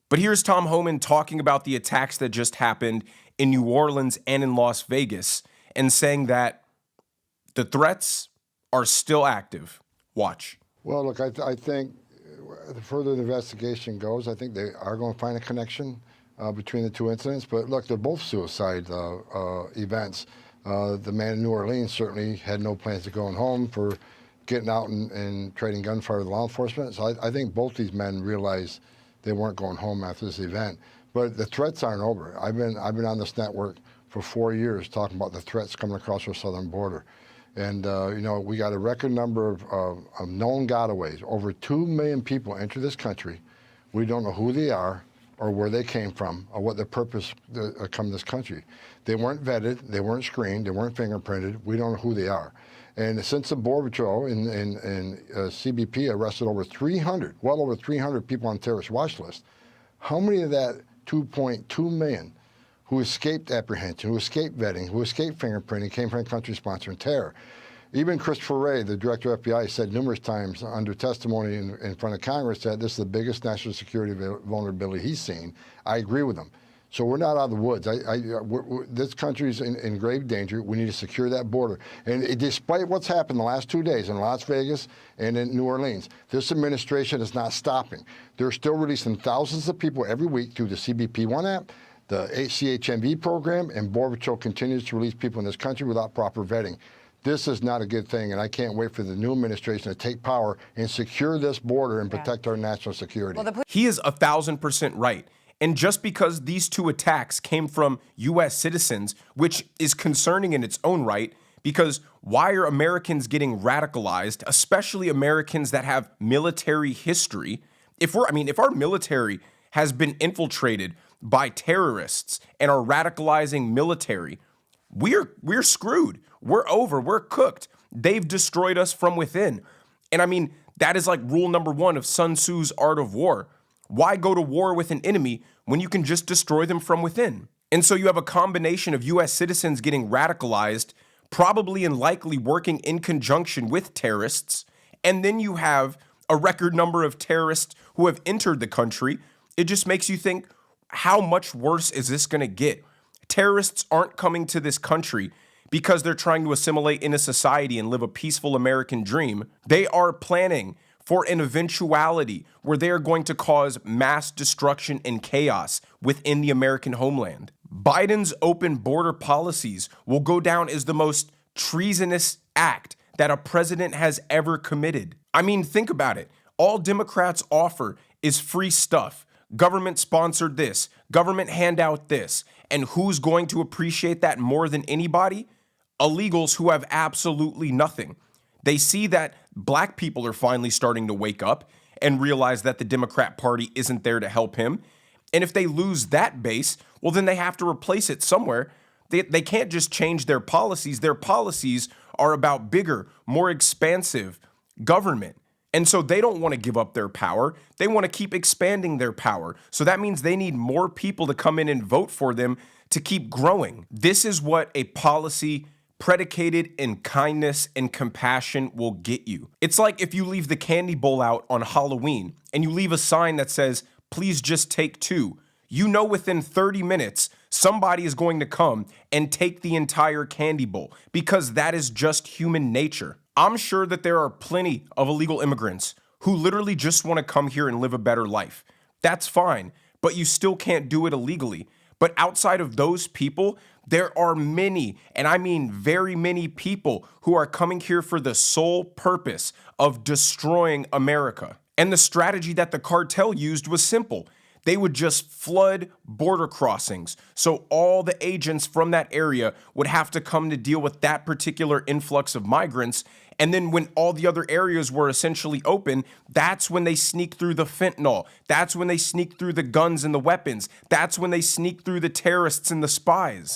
But here's Tom Homan talking about the attacks that just happened in New Orleans and in Las Vegas and saying that the threats are still active. Watch. Well, look, I think the further the investigation goes, I think they are going to find a connection between the two incidents. But look, they're both suicide events. The man in New Orleans certainly had no plans to going home for getting out and trading gunfire with law enforcement. So I think both these men realized they weren't going home after this event. But the threats aren't over. I've been on this network for 4 years talking about the threats coming across our southern border. And, we got a record number of known gotaways. Over 2 million people enter this country. We don't know who they are or where they came from or what their purpose to come to this country. They weren't vetted, they weren't screened, they weren't fingerprinted. We don't know who they are. And since the Border Patrol and CBP arrested well over 300 people on terrorist watch list, how many of that 2.2 million who escaped apprehension, who escaped vetting, who escaped fingerprinting, came from a country sponsoring terror? Even Christopher Wray, the director of FBI, said numerous times under testimony in front of Congress that this is the biggest national security vulnerability he's seen. I agree with him. So we're not out of the woods. This country is in grave danger. We need to secure that border. And despite what's happened the last 2 days in Las Vegas and in New Orleans, this administration is not stopping. They're still releasing thousands of people every week through the CBP One app, the CHMV program, and Border Patrol continues to release people in this country without proper vetting. This is not a good thing, and I can't wait for the new administration to take power and secure this border and protect our national security. Well, he is 1,000% right. And just because these two attacks came from U.S. citizens, which is concerning in its own right, because why are Americans getting radicalized, especially Americans that have military history? If our military has been infiltrated by terrorists and are radicalizing military, we're screwed. We're over. We're cooked. They've destroyed us from within. And that is like rule number 1 of Sun Tzu's Art of War. Why go to war with an enemy when you can just destroy them from within? And so you have a combination of U.S. citizens getting radicalized, probably and likely working in conjunction with terrorists, and then you have a record number of terrorists who have entered the country. It just makes you think, how much worse is this going to get? Terrorists aren't coming to this country because they're trying to assimilate in a society and live a peaceful American dream. They are planning for an eventuality where they are going to cause mass destruction and chaos within the American homeland. Biden's open border policies will go down as the most treasonous act that a president has ever committed. Think about it. All Democrats offer is free stuff. Government sponsored this, government handout this. And who's going to appreciate that more than anybody? Illegals who have absolutely nothing. They see that black people are finally starting to wake up and realize that the Democrat Party isn't there to help him. And if they lose that base, well, then they have to replace it somewhere. They can't just change their policies. Their policies are about bigger, more expansive government. And so they don't want to give up their power. They want to keep expanding their power. So that means they need more people to come in and vote for them to keep growing. This is what a policy predicated in kindness and compassion will get you. It's like if you leave the candy bowl out on Halloween and you leave a sign that says, please just take 2. You know within 30 minutes, somebody is going to come and take the entire candy bowl because that is just human nature. I'm sure that there are plenty of illegal immigrants who literally just want to come here and live a better life. That's fine, but you still can't do it illegally. But outside of those people, there are many, and I mean very many people who are coming here for the sole purpose of destroying America. And the strategy that the cartel used was simple. They would just flood border crossings. So all the agents from that area would have to come to deal with that particular influx of migrants. And then when all the other areas were essentially open, that's when they sneak through the fentanyl. That's when they sneak through the guns and the weapons. That's when they sneak through the terrorists and the spies.